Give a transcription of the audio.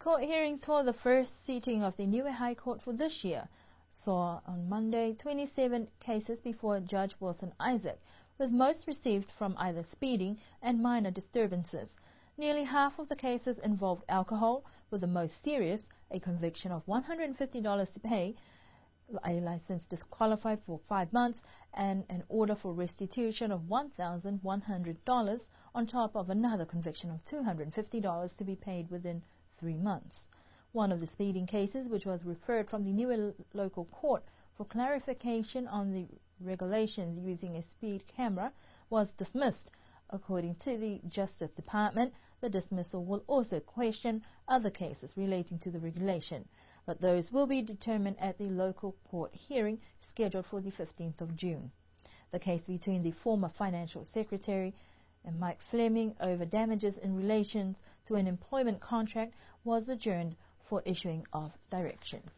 Court hearings for the first sitting of the Niue High Court for this year saw on Monday 27 cases before Judge Wilson Isaac, with most received from either speeding and minor disturbances. Nearly half of the cases involved alcohol, with the most serious, a conviction of $150 to pay, a license disqualified for 5 months, and an order for restitution of $1,100 on top of another conviction of $250 to be paid within 3 months. One of the speeding cases, which was referred from the Niue local court for clarification on the regulations using a speed camera, was dismissed. According to the Justice Department, the dismissal will also question other cases relating to the regulation, but those will be determined at the local court hearing scheduled for the 15th of June. The case between the former Financial Secretary and Mike Fleming over damages in relation to an employment contract was adjourned for issuing of directions.